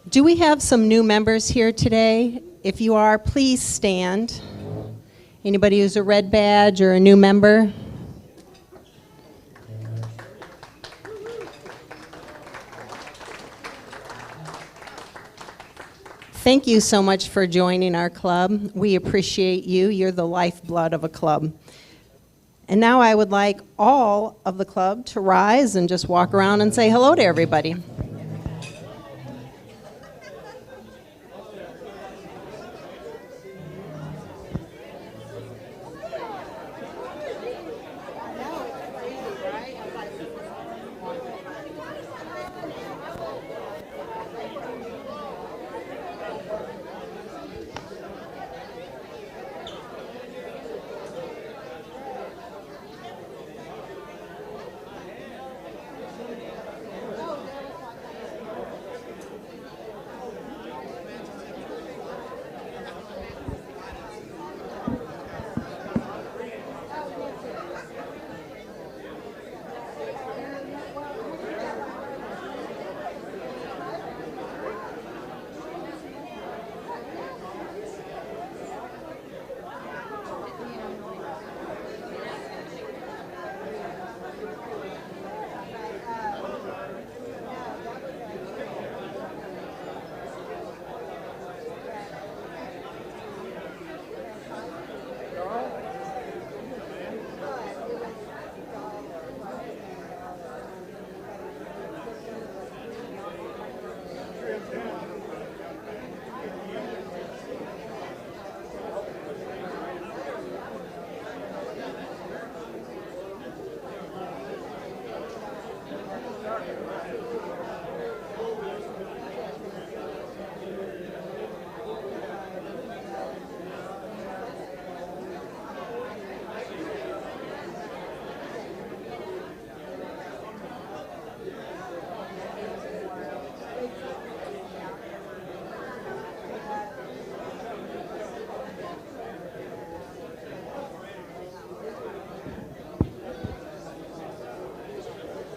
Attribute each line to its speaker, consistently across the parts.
Speaker 1: Do we have some new members here today? If you are, please stand. Anybody who's a red badge or a new member? Thank you so much for joining our club. We appreciate you. You're the lifeblood of a club. And now I would like all of the club to rise and just walk around and say hello to everybody.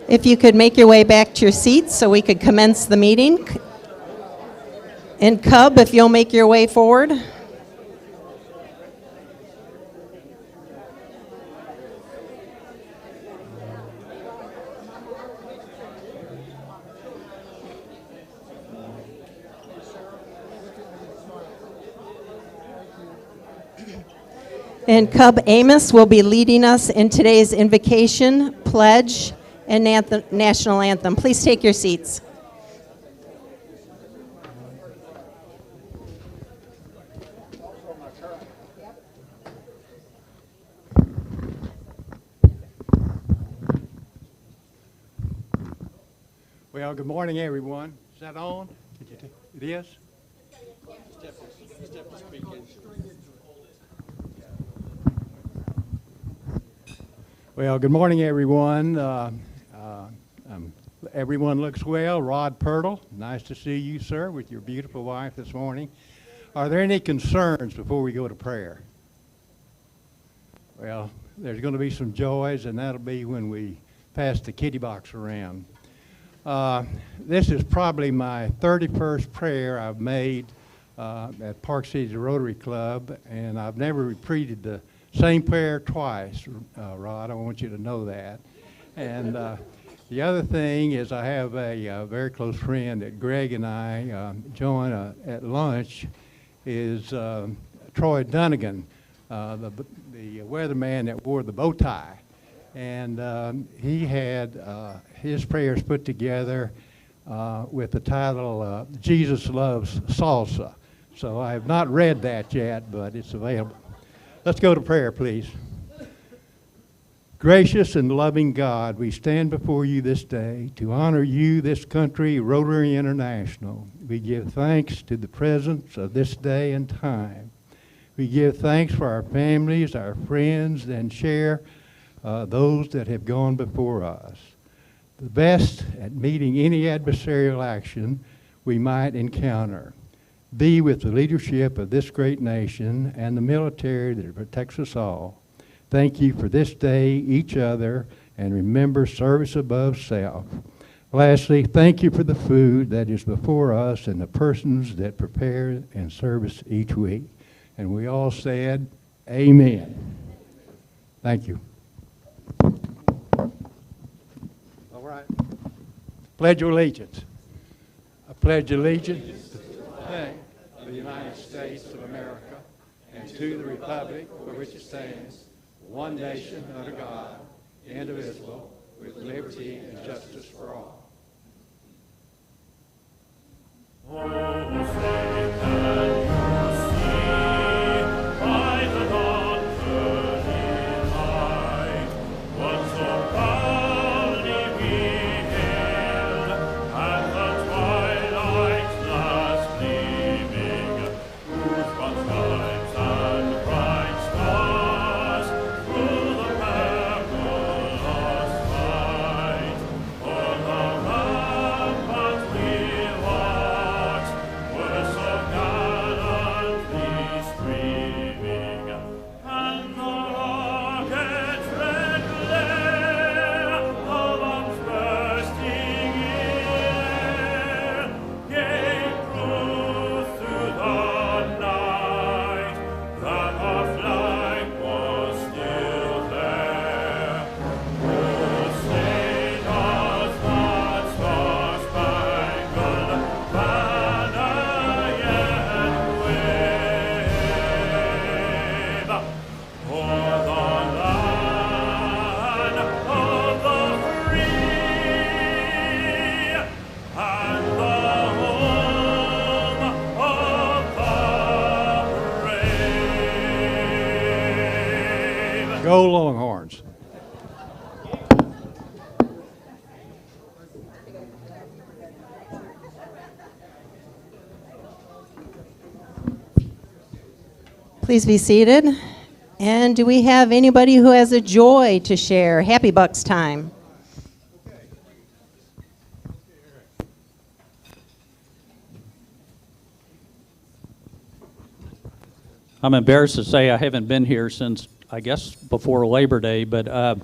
Speaker 1: If you could make your way back to your seats so we could commence the meeting. And Cub, if you'll make your way forward. And Cub Amos will be leading us in today's invocation, pledge, and national anthem. Please take your seats.
Speaker 2: Well, good morning, everyone. Is that on? It is? Well, good morning, everyone. Everyone looks well. Rod Pirtle, nice to see you, sir, with your beautiful wife this morning. Are there any concerns before we go to prayer? Well, there's going to be some joys, and that'll be when we pass the kitty box around. This is probably my 31st prayer I've made at Park City Rotary Club, and I've never repeated the same prayer twice, Rod. I want you to know that. And the other thing is I have a very close friend that Greg and I join at lunch is Troy Dunnigan, the weatherman that wore the bow tie. And he had his prayers put together with the title, Jesus Loves Salsa. So I have not read that yet, but it's available. Let's go to prayer, please. Gracious and loving God, we stand before you this day to honor you, this country, Rotary International. We give thanks to the presence of this day and time. We give thanks for our families, our friends, and share those that have gone before us. The best at meeting any adversarial action we might encounter. Be with the leadership of this great nation and the military that protects us all. Thank you for this day, each other, and remember service above self. Lastly, thank you for the food that is before us and the persons that prepare and serve us each week. And we all said, amen. Thank you. All right. Pledge of allegiance. I pledge allegiance to the flag of the United States of America and to the republic for which it stands, one nation under God, indivisible, with liberty and justice for all.
Speaker 3: Oh, say can you see by the dawn's early light what so proudly we hailed at the twilight's last gleaming, whose broad stripes and bright stars through the perilous fight o'er the rampart we watched were so gallantly streaming, and the rocket's red glare, the bombs bursting in, gave proof through the night that our flag was still there. Oh, say does that star-spangled banner yet wave o'er the land of the free and the home of the brave?
Speaker 2: Go Longhorns.
Speaker 1: Please be seated. And do we have anybody who has a joy to share? Happy Bucks time.
Speaker 4: I'm embarrassed to say I haven't been here since, I guess, before Labor Day, but our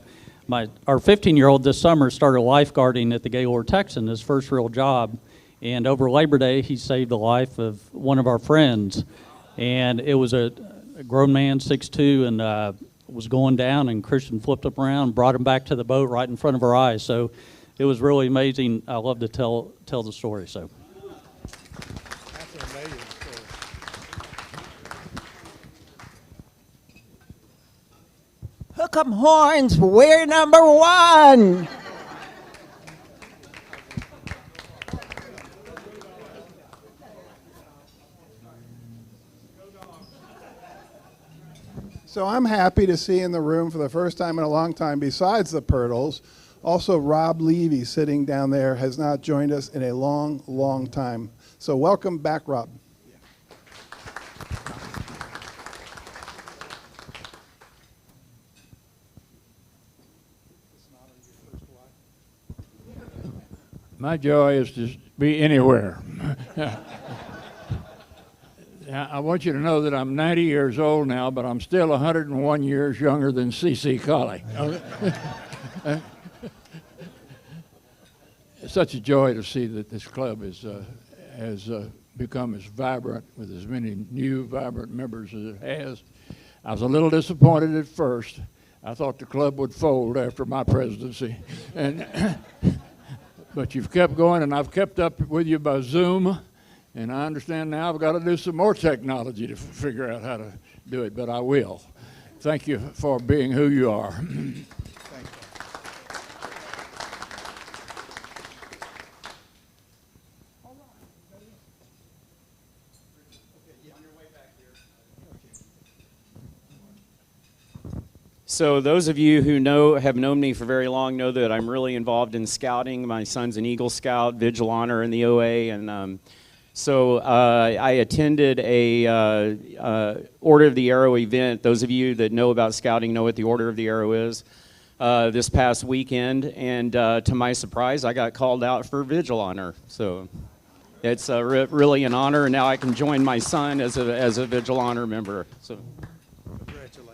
Speaker 4: 15-year-old this summer started lifeguarding at the Gaylord Texan, his first real job, and over Labor Day he saved the life of one of our friends, and it was a grown man, 6'2", and was going down, and Christian flipped up around and brought him back to the boat right in front of our eyes, so it was really amazing. I love to tell the story. So.
Speaker 2: That's an amazing story.
Speaker 5: Hook 'em horns, we're number one.
Speaker 6: So I'm happy to see in the room for the first time in a long time, besides the Pirtles, also Rob Levy sitting down there has not joined us in a long, long time. So welcome back, Rob.
Speaker 7: My joy is to be anywhere. I want you to know that I'm 90 years old now, but I'm still 101 years younger than C.C. Colley. It's such a joy to see that this club has become as vibrant with as many new, vibrant members as it has. I was a little disappointed at first. I thought the club would fold after my presidency. But you've kept going, and I've kept up with you by Zoom, and I understand now I've got to do some more technology to figure out how to do it, but I will. Thank you for being who you are.
Speaker 6: Thank you.
Speaker 8: So those of you who have known me for very long know that I'm really involved in scouting. My son's an Eagle Scout, Vigil Honor in the OA, and so I attended a Order of the Arrow event. Those of you that know about scouting know what the Order of the Arrow is. This past weekend, and to my surprise, I got called out for Vigil Honor. So it's really an honor, and now I can join my son as a Vigil Honor member. So.
Speaker 2: Congratulations.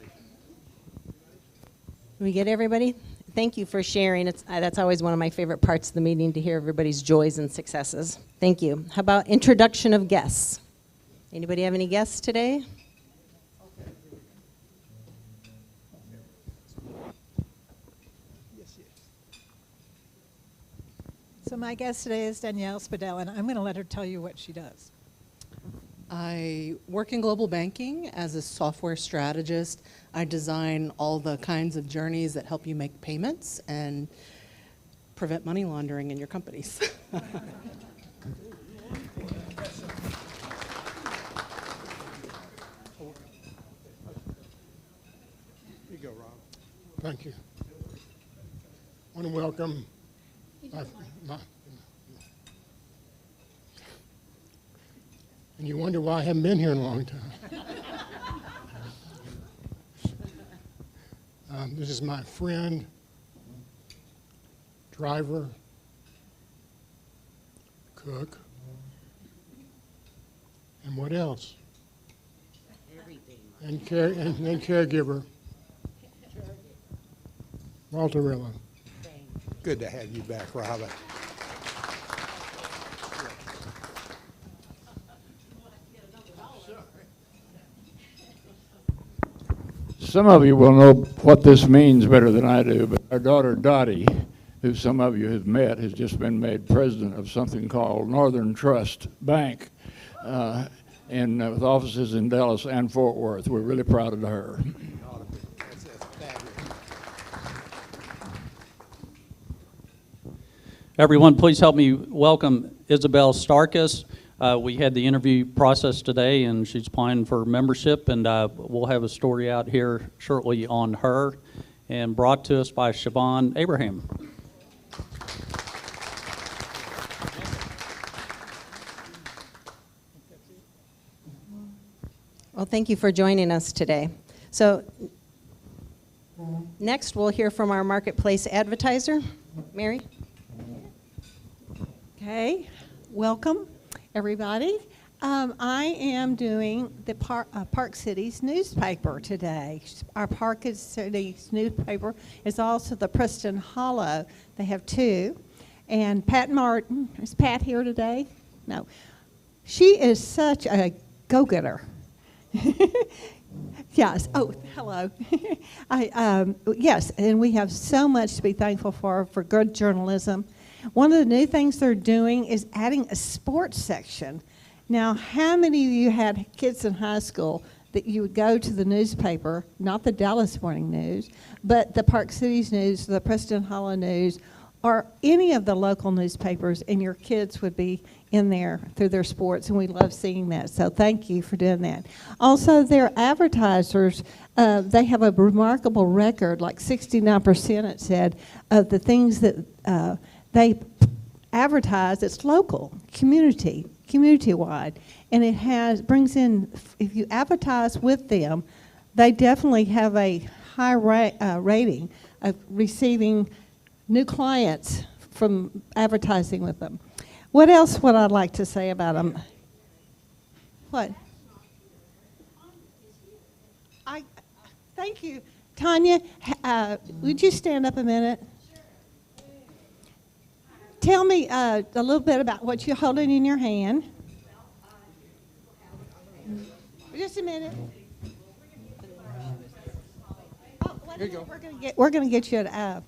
Speaker 1: We get everybody? Thank you for sharing. That's always one of my favorite parts of the meeting, to hear everybody's joys and successes. Thank you. How about introduction of guests? Anybody have any guests today?
Speaker 9: So my guest today is Danielle Spadell, and I'm going to let her tell you what she does.
Speaker 10: I work in global banking as a software strategist. I design all the kinds of journeys that help you make payments and prevent money laundering in your companies.
Speaker 6: Here you go, Rob.
Speaker 11: Thank you. I want to welcome and you wonder why I haven't been here in a long time. This is my friend, driver, cook, and what else? Everything. And caregiver, Walterilla.
Speaker 6: Good to have you back, Robin.
Speaker 7: Some of you will know what this means better than I do, but our daughter Dottie, who some of you have met, has just been made president of something called Northern Trust Bank, with offices in Dallas and Fort Worth. We're really proud of her.
Speaker 4: Everyone, please help me welcome Isabel Starkus. We had the interview process today, and she's applying for membership, and we'll have a story out here shortly on her, and brought to us by Siobhan Abraham.
Speaker 1: Well, thank you for joining us today. So next, we'll hear from our marketplace advertiser, Mary.
Speaker 9: Okay, welcome, everybody. I am doing the Park City's newspaper today. Our Park City's newspaper is also the Preston Hollow. They have two. And Pat Martin, is Pat here today? No. She is such a go-getter. Yes. Oh, hello. Yes, and we have so much to be thankful for good journalism. One of the new things they're doing is adding a sports section. Now, how many of you had kids in high school that you would go to the newspaper, not the Dallas Morning News, but the Park Cities News, the Preston Hollow News, or any of the local newspapers, and your kids would be in there through their sports, and we love seeing that. So thank you for doing that. Also, their advertisers, they have a remarkable record, like 69% it said, of the things that they advertise. It's local, community-wide, and it brings in, if you advertise with them, they definitely have a high rating of receiving new clients from advertising with them. What else would I like to say about them? What? Thank you. Tanya, would you stand up a minute? Tell me a little bit about what you're holding in your hand. Just a minute. Oh, here you go. We're going to get you at.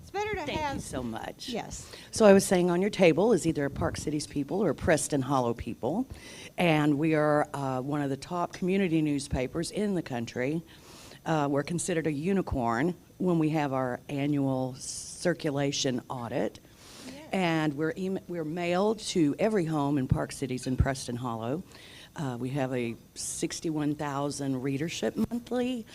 Speaker 9: It's better to
Speaker 12: Thank
Speaker 9: have.
Speaker 12: you so much.
Speaker 9: Yes.
Speaker 12: So I was saying on your table is either Park Cities people or Preston Hollow people, and we are one of the top community newspapers in the country. We're considered a unicorn when we have our annual circulation audit. And we're mailed to every home in Park Cities and Preston Hollow. We have a 61,000 readership monthly.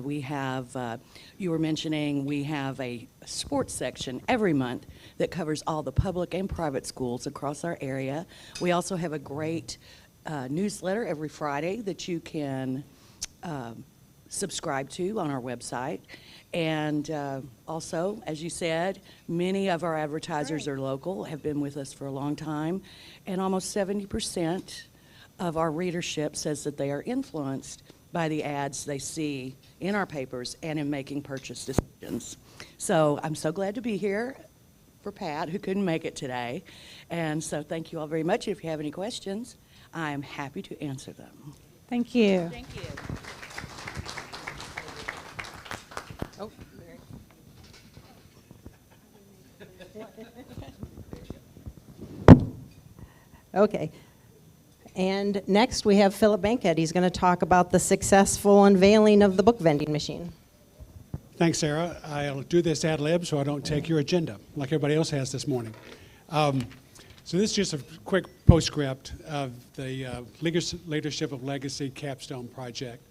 Speaker 12: We have, you were mentioning, we have a sports section every month that covers all the public and private schools across our area. We also have a great newsletter every Friday that you can subscribe to on our website. And also, as you said, many of our advertisers are local, have been with us for a long time, and almost 70% of our readership says that they are influenced by the ads they see in our papers and in making purchase decisions. So I'm so glad to be here for Pat, who couldn't make it today. And so thank you all very much. If you have any questions, I'm happy to answer them.
Speaker 9: Thank you.
Speaker 12: Thank you.
Speaker 1: Oh, okay. And next we have Philip BANKHEAD. He's going to talk about the successful unveiling of the book vending machine.
Speaker 13: Thanks, Sarah. I'll do this ad lib so I don't take your agenda like everybody else has this morning. So this is just a quick postscript of the Leadership of Legacy Capstone Project.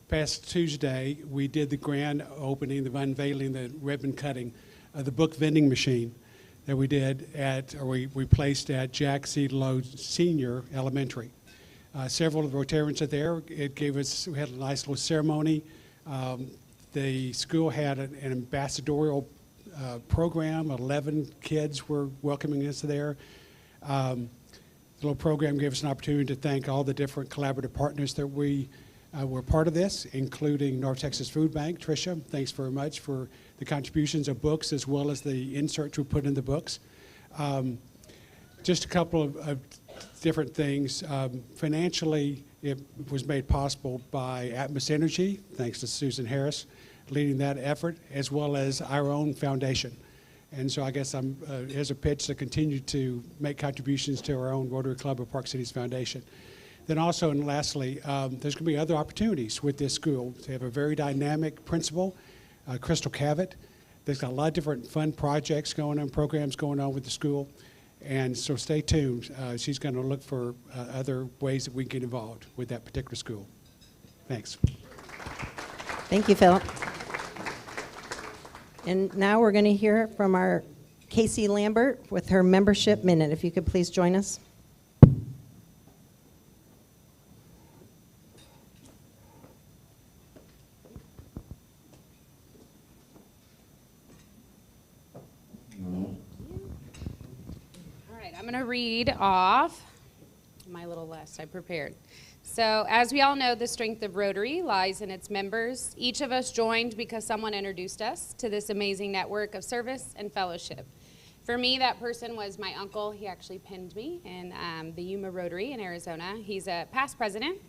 Speaker 13: Past Tuesday, we did the grand opening, the unveiling, the ribbon cutting of the book vending machine that we did we placed at Jack C. Lowe Senior Elementary. Several of the Rotarians are there. We had a nice little ceremony. The school had an ambassadorial program. 11 kids were welcoming us there. The little program gave us an opportunity to thank all the different collaborative partners that we were part of this, including North Texas Food Bank. Tricia, thanks very much for the contributions of books as well as the inserts we put in the books. Just a couple of different things. Financially, it was made possible by Atmos Energy, thanks to Susan Harris, leading that effort, as well as our own foundation. And so I guess here's a pitch to continue to make contributions to our own Rotary Club of Park Cities Foundation. Then also, and lastly, there's going to be other opportunities with this school. They have a very dynamic principal, Crystal Cavett. There's got a lot of different fun projects going on, programs going on with the school. And so stay tuned. She's going to look for other ways that we can get involved with that particular school. Thanks.
Speaker 1: Thank you, Philip. And now we're going to hear from our Casey Lambert with her membership minute. If you could please join us.
Speaker 14: I'm going to read off my little list I prepared. So, as we all know, the strength of Rotary lies in its members. Each of us joined because someone introduced us to this amazing network of service and fellowship. For me, that person was my uncle. He actually pinned me in the Yuma Rotary in Arizona. He's a past president,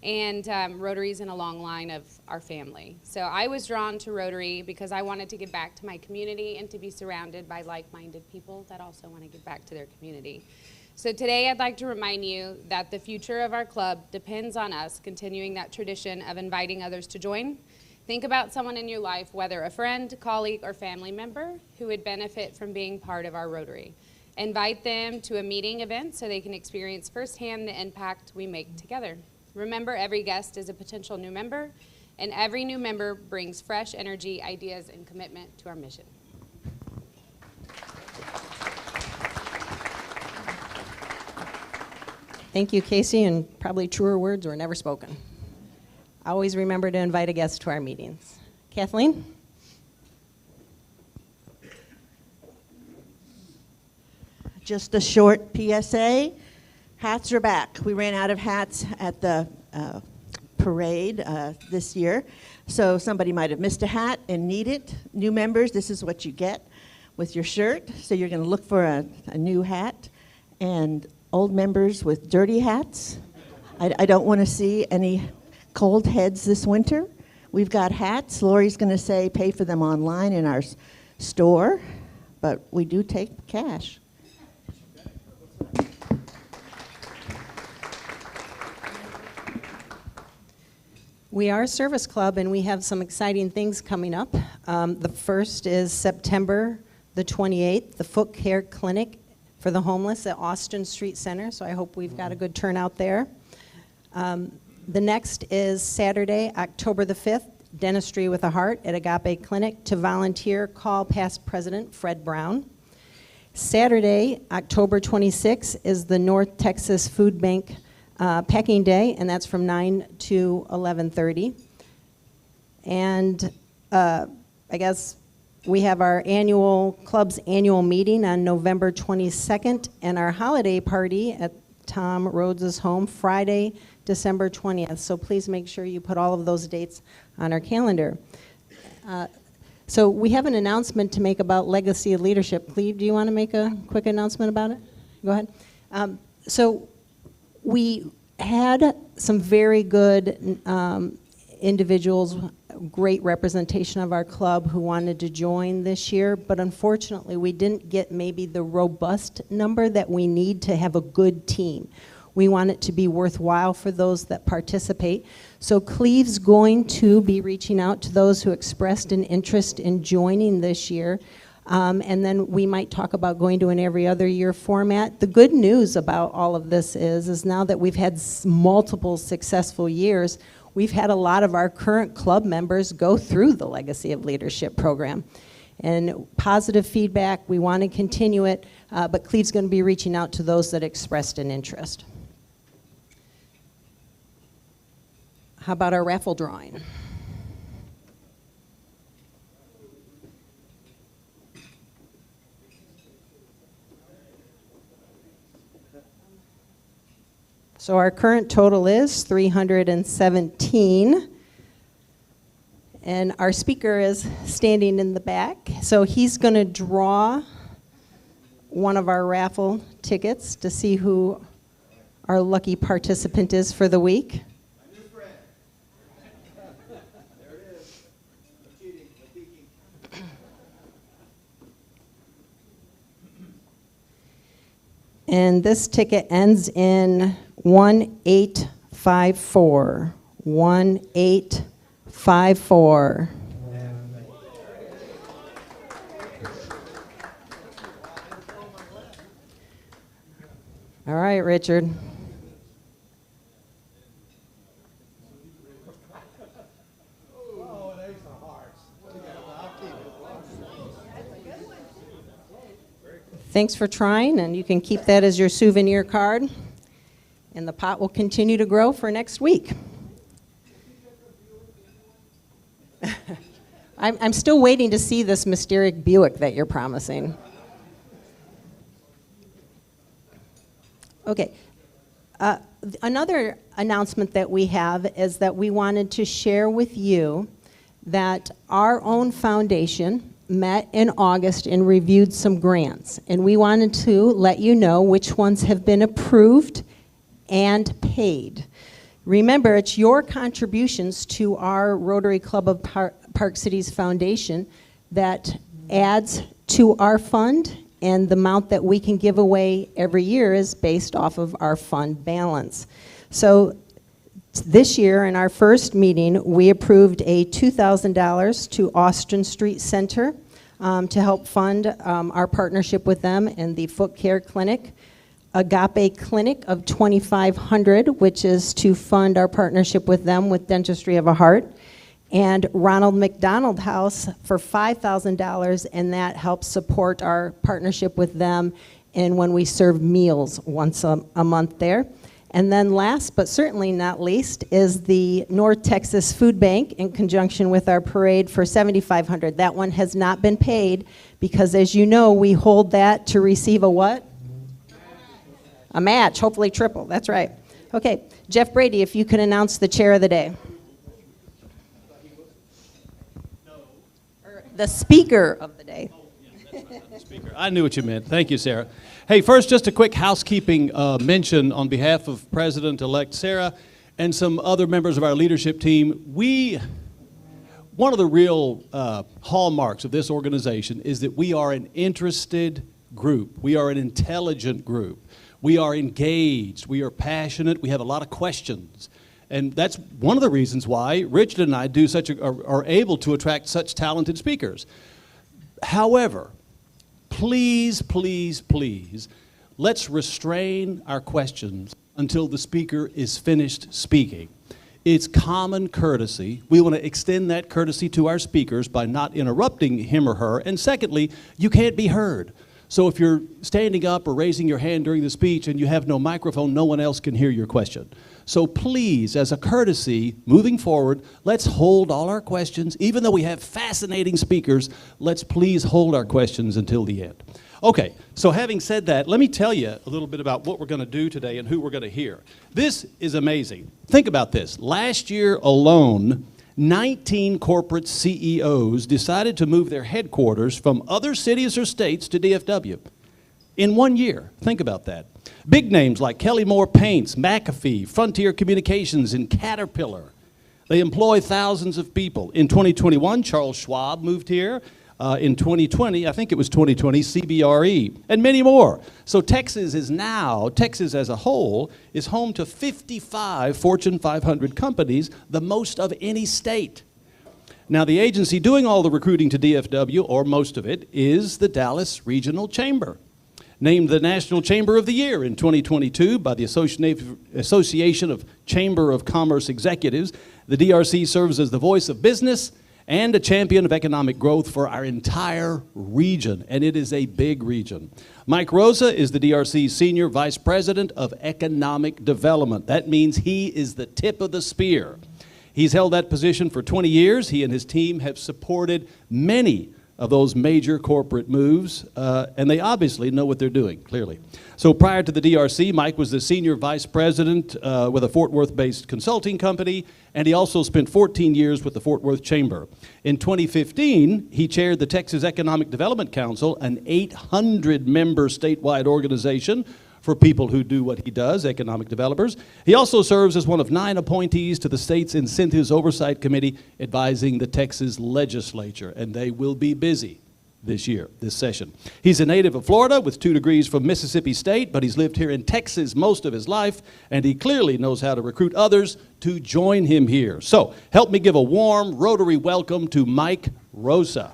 Speaker 14: and Rotary's in a long line of our family. So I was drawn to Rotary because I wanted to give back to my community and to be surrounded by like-minded people that also want to give back to their community. So today I'd like to remind you that the future of our club depends on us continuing that tradition of inviting others to join. Think about someone in your life, whether a friend, colleague, or family member, who would benefit from being part of our Rotary. Invite them to a meeting event so they can experience firsthand the impact we make together. Remember, every guest is a potential new member, and every new member brings fresh energy, ideas, and commitment to our mission.
Speaker 1: Thank you, Casey, and probably truer words were never spoken. Always remember to invite a guest to our meetings. Kathleen?
Speaker 15: Just a short PSA. Hats are back. We ran out of hats at the parade this year, so somebody might have missed a hat and need it. New members, this is what you get with your shirt, so you're going to look for a new hat. And old members with dirty hats, I don't want to see any cold heads this winter. We've got hats. Lori's going to say pay for them online in our store, but we do take cash.
Speaker 1: We are a service club, and we have some exciting things coming up. The first is September the 28th, the Foot Care Clinic for the homeless at Austin Street Center, so I hope we've got a good turnout there. The next is Saturday, October the 5th, Dentistry with a Heart at AGAPE Clinic. To volunteer, call past President Fred Brown. Saturday, October 26th, is the North Texas Food Bank Packing Day, and that's from 9 to 11:30. And I guess we have our club's annual meeting on November 22nd, and our holiday party Tom Rhodes' home, Friday, December 20th. So please make sure you put all of those dates on our calendar. So we have an announcement to make about legacy of leadership. Cleve, do you want to make a quick announcement about it? Go ahead. So we had some very good individuals, great representation of our club who wanted to join this year, but unfortunately we didn't get maybe the robust number that we need to have a good team. We want it to be worthwhile for those that participate. So Cleve's going to be reaching out to those who expressed an interest in joining this year. And then we might talk about going to an every other year format. The good news about all of this is now that we've had multiple successful years, we've had a lot of our current club members go through the Legacy of Leadership program. And positive feedback, we want to continue it, but Cleve's going to be reaching out to those that expressed an interest. How about our raffle drawing? So our current total is 317. And our speaker is standing in the back. So he's going to draw one of our raffle tickets to see who our lucky participant is for the week. And this ticket ends in 1854. 1854. All right, Richard. Thanks for trying, and you can keep that as your souvenir card. And the pot will continue to grow for next week. I'm still waiting to see this mysterious Buick that you're promising. Okay. Another announcement that we have is that we wanted to share with you that our own foundation met in August and reviewed some grants. And we wanted to let you know which ones have been approved and paid. Remember, it's your contributions to our Rotary Club of Park Cities Foundation that adds to our fund, and the amount that we can give away every year is based off of our fund balance. So this year, in our first meeting, we approved a $2,000 to Austin Street Center to help fund our partnership with them and the Foot Care Clinic. AGAPE Clinic of $2,500, which is to fund our partnership with them with Dentistry of a Heart. And Ronald McDonald House for $5,000, and that helps support our partnership with them and when we serve meals once a month there. And then last, but certainly not least, is the North Texas Food Bank in conjunction with our parade for $7,500. That one has not been paid because, as you know, we hold that to receive a what? A match, hopefully triple, that's right. Okay, Jeff Brady, if you could announce the chair of the day. Or the speaker of the day.
Speaker 16: I knew what you meant. Thank you, Sarah. Hey, first, just a quick housekeeping mention on behalf of President-elect Sarah and some other members of our leadership team. One of the real hallmarks of this organization is that we are an interested group. We are an intelligent group. We are engaged. We are passionate. We have a lot of questions. And that's one of the reasons why Richard and I are able to attract such talented speakers. However, please, please, please, let's restrain our questions until the speaker is finished speaking. It's common courtesy. We want to extend that courtesy to our speakers by not interrupting him or her. And secondly, you can't be heard. So if you're standing up or raising your hand during the speech and you have no microphone, no one else can hear your question. So please, as a courtesy, moving forward, let's hold all our questions. Even though we have fascinating speakers, let's please hold our questions until the end. Okay, so having said that, let me tell you a little bit about what we're going to do today and who we're going to hear. This is amazing. Think about this. Last year alone, 19 corporate CEOs decided to move their headquarters from other cities or states to DFW. In 1 year, think about that. Big names like Kelly Moore Paints, McAfee, Frontier Communications, and Caterpillar. They employ thousands of people. In 2021, Charles Schwab moved here. In 2020, I think it was 2020, CBRE, and many more. So Texas is now, Texas as a whole, is home to 55 Fortune 500 companies, the most of any state. Now, the agency doing all the recruiting to DFW, or most of it, is the Dallas Regional Chamber. Named the National Chamber of the Year in 2022 by the Association of Chamber of Commerce Executives, the DRC serves as the voice of business and a champion of economic growth for our entire region, and it is a big region. Mike Rosa is the DRC's Senior Vice President of Economic Development. That means he is the tip of the spear. He's held that position for 20 years. He and his team have supported many of those major corporate moves, and they obviously know what they're doing, clearly. So prior to the DRC, Mike was the Senior Vice President with a Fort Worth-based consulting company, and he also spent 14 years with the Fort Worth Chamber. In 2015, he chaired the Texas Economic Development Council, an 800-member statewide organization for people who do what he does, economic developers. He also serves as one of 9 appointees to the state's Incentives Oversight Committee advising the Texas legislature, and they will be busy this year, this session. He's a native of Florida with 2 degrees from Mississippi State, but he's lived here in Texas most of his life, and he clearly knows how to recruit others to join him here. So help me give a warm Rotary welcome to Mike Rosa.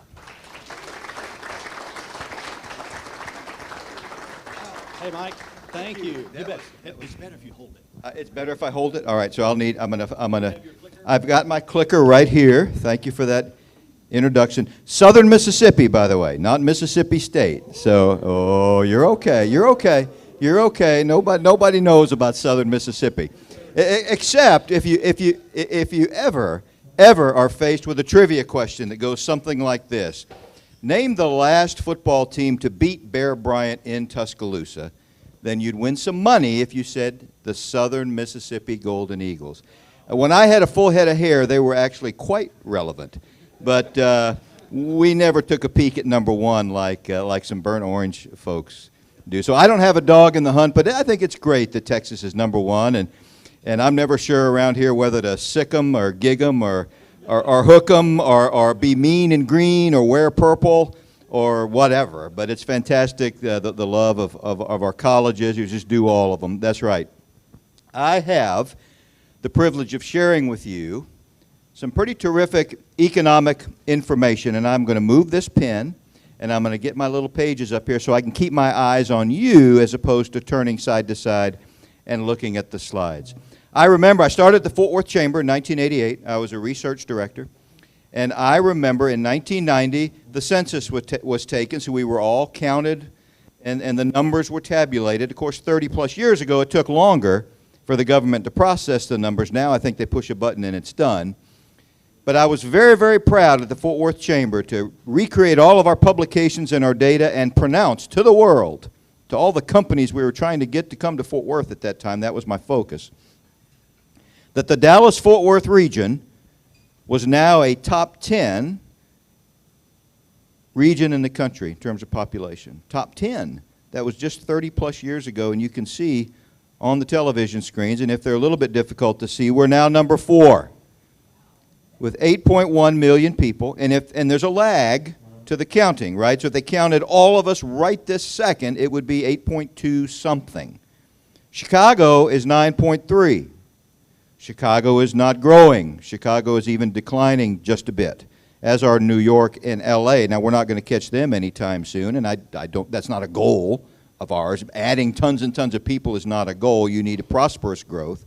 Speaker 16: Hey, Mike. Thank you. It's better if you hold it.
Speaker 17: It's better if I hold it? All right, so I've got my clicker right here. Thank you for that introduction. Southern Mississippi, by the way, not Mississippi State. So, oh, you're okay, you're okay, you're okay. Nobody knows about Southern Mississippi. Except if you ever are faced with a trivia question that goes something like this. Name the last football team to beat Bear Bryant in Tuscaloosa. Then you'd win some money if you said the Southern Mississippi Golden Eagles. When I had a full head of hair, they were actually quite relevant. But we never took a peek at number 1 like some burnt orange folks do. So I don't have a dog in the hunt, but I think it's great that Texas is number 1. And I'm never sure around here whether to sick 'em or gig 'em or hook 'em or be mean and green or wear purple or whatever. But it's fantastic, the love of our colleges. You just do all of them. That's right. I have the privilege of sharing with you some pretty terrific economic information, and I'm going to move this pen, and I'm going to get my little pages up here so I can keep my eyes on you as opposed to turning side to side and looking at the slides. I remember I started at the Fort Worth Chamber in 1988. I was a research director. And I remember in 1990, the census was taken, so we were all counted, and the numbers were tabulated. Of course, 30-plus years ago, it took longer for the government to process the numbers. Now I think they push a button and it's done. But I was very, very proud at the Fort Worth Chamber to recreate all of our publications and our data and pronounce to the world, to all the companies we were trying to get to come to Fort Worth at that time, that was my focus, that the Dallas-Fort Worth region was now a top 10 region in the country in terms of population. Top 10. That was just 30-plus years ago, and you can see on the television screens, and if they're a little bit difficult to see, we're now number 4 with 8.1 million people, and there's a lag to the counting, right? So if they counted all of us right this second, it would be 8.2 something. Chicago is 9.3. Chicago is not growing. Chicago is even declining just a bit, as are New York and LA. Now, we're not going to catch them anytime soon, and I don't, that's not a goal of ours. Adding tons and tons of people is not a goal. You need a prosperous growth.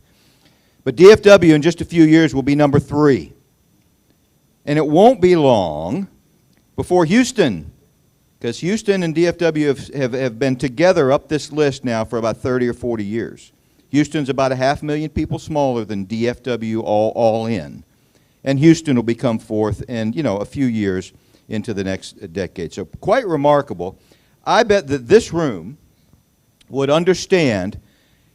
Speaker 17: But DFW in just a few years will be number 3. And it won't be long before Houston, because Houston and DFW have been together up this list now for about 30 or 40 years. Houston's about 500,000 people smaller than DFW all in. And Houston will become 4th in, a few years into the next decade. So quite remarkable. I bet that this room would understand,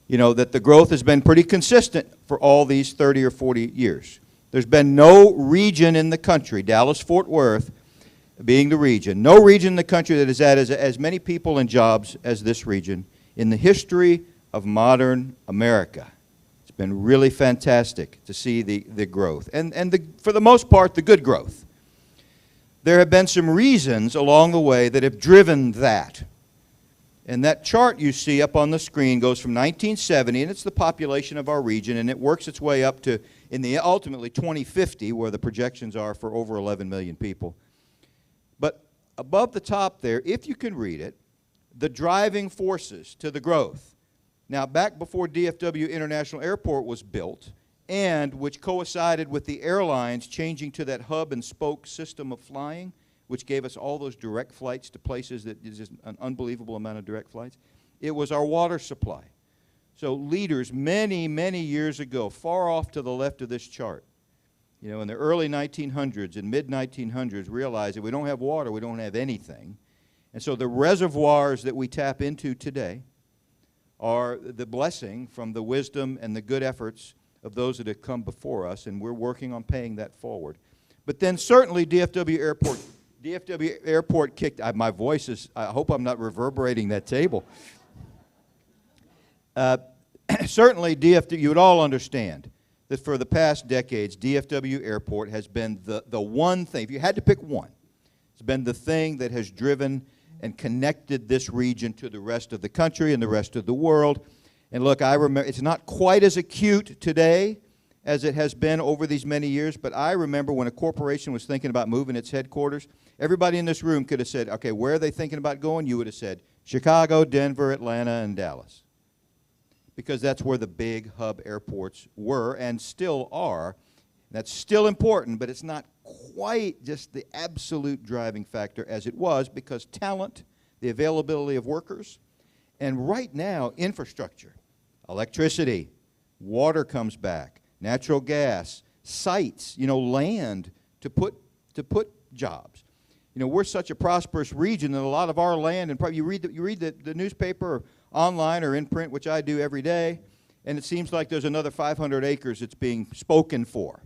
Speaker 17: that the growth has been pretty consistent for all these 30 or 40 years. There's been no region in the country, Dallas-Fort Worth being the region, no region in the country that has had as many people and jobs as this region in the history of modern America. It's been really fantastic to see the growth, and for the most part, the good growth. There have been some reasons along the way that have driven that. And that chart you see up on the screen goes from 1970, and it's the population of our region, and it works its way up to, ultimately 2050, where the projections are for over 11 million people. But above the top there, if you can read it, the driving forces to the growth. Now, back before DFW International Airport was built, and which coincided with the airlines changing to that hub and spoke system of flying, which gave us all those direct flights to places that is just an unbelievable amount of direct flights, it was our water supply. So leaders many, many years ago, far off to the left of this chart, in the early 1900s and mid-1900s, realized that we don't have water, we don't have anything. And so the reservoirs that we tap into today are the blessing from the wisdom and the good efforts of those that have come before us, and we're working on paying that forward. But then certainly DFW Airport kicked, my voice is, I hope I'm not reverberating that table. Certainly DFW, you would all understand that for the past decades, DFW Airport has been the one thing, if you had to pick one, it's been the thing that has driven and connected this region to the rest of the country and the rest of the world. And look, I remember, it's not quite as acute today as it has been over these many years, but I remember when a corporation was thinking about moving its headquarters, everybody in this room could have said, okay, where are they thinking about going? You would have said Chicago, Denver, Atlanta, and Dallas. Because that's where the big hub airports were and still are. That's still important, but it's not quite just the absolute driving factor as it was, because talent, the availability of workers, and right now, infrastructure, electricity, water comes back, natural gas, sites, land to put jobs. We're such a prosperous region that a lot of our land, and probably you read the newspaper or online or in print, which I do every day, and it seems like there's another 500 acres that's being spoken for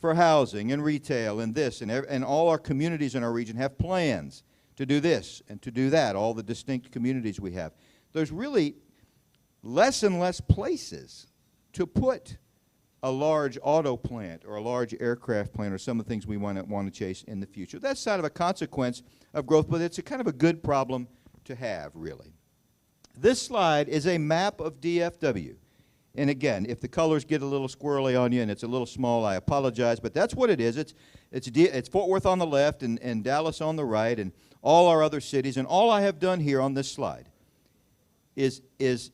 Speaker 17: housing and retail and this, and all our communities in our region have plans to do this and to do that, all the distinct communities we have. There's really less and less places to put a large auto plant or a large aircraft plant or some of the things we want to chase in the future. That's sort of a consequence of growth, but it's a kind of a good problem to have, really. This slide is a map of DFW. And again, if the colors get a little squirrely on you and it's a little small, I apologize, but that's what it is. It's Fort Worth on the left and Dallas on the right and all our other cities. And all I have done here on this slide is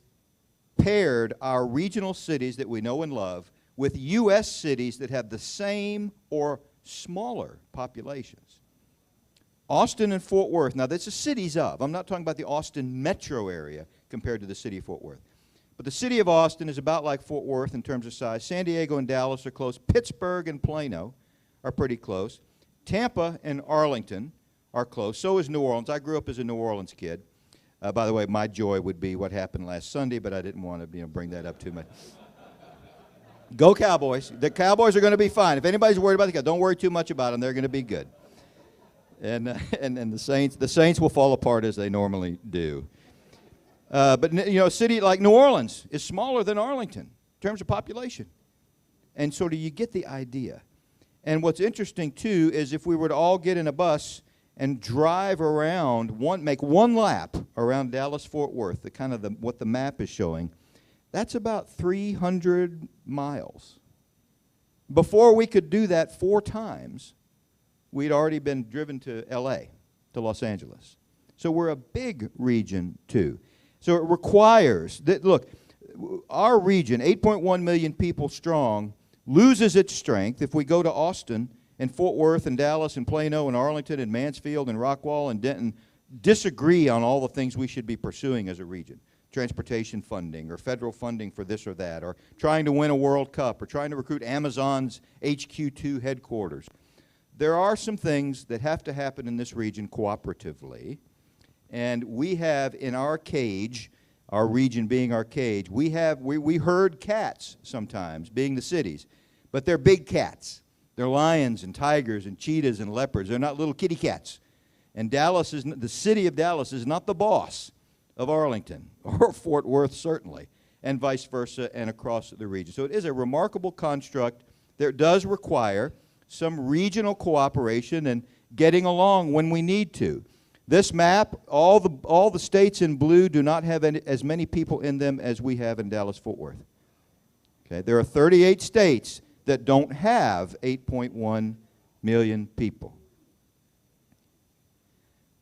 Speaker 17: paired our regional cities that we know and love with U.S. cities that have the same or smaller populations. Austin and Fort Worth, now that's the cities of. I'm not talking about the Austin metro area compared to the city of Fort Worth. But the city of Austin is about like Fort Worth in terms of size. San Diego and Dallas are close. Pittsburgh and Plano are pretty close. Tampa and Arlington are close. So is New Orleans. I grew up as a New Orleans kid. By the way, my joy would be what happened last Sunday, but I didn't want to bring that up too much. Go Cowboys. The Cowboys are going to be fine. If anybody's worried about the Cowboys, don't worry too much about them. They're going to be good. And the Saints will fall apart as they normally do. But a city like New Orleans is smaller than Arlington in terms of population. And so do you get the idea? And what's interesting, too, is if we were to all get in a bus and drive around, make one lap around Dallas-Fort Worth, what the map is showing, that's about 300 miles. Before we could do that 4 times, we'd already been driven to L.A., to Los Angeles. So we're a big region, too. So it requires that, look, our region, 8.1 million people strong, loses its strength if we go to Austin and Fort Worth and Dallas and Plano and Arlington and Mansfield and Rockwall and Denton disagree on all the things we should be pursuing as a region. Transportation funding or federal funding for this or that, or trying to win a World Cup, or trying to recruit Amazon's HQ2 headquarters. There are some things that have to happen in this region cooperatively, And we have in our cage, our region being our cage, we herd cats sometimes, being the cities, but they're big cats. They're lions and tigers and cheetahs and leopards. They're not little kitty cats. And Dallas is, the city of Dallas is not the boss of Arlington or Fort Worth certainly, and vice versa and across the region. So it is a remarkable construct that does require some regional cooperation and getting along when we need to. This map, all the states in blue do not have as many people in them as we have in Dallas-Fort Worth. Okay, there are 38 states that don't have 8.1 million people.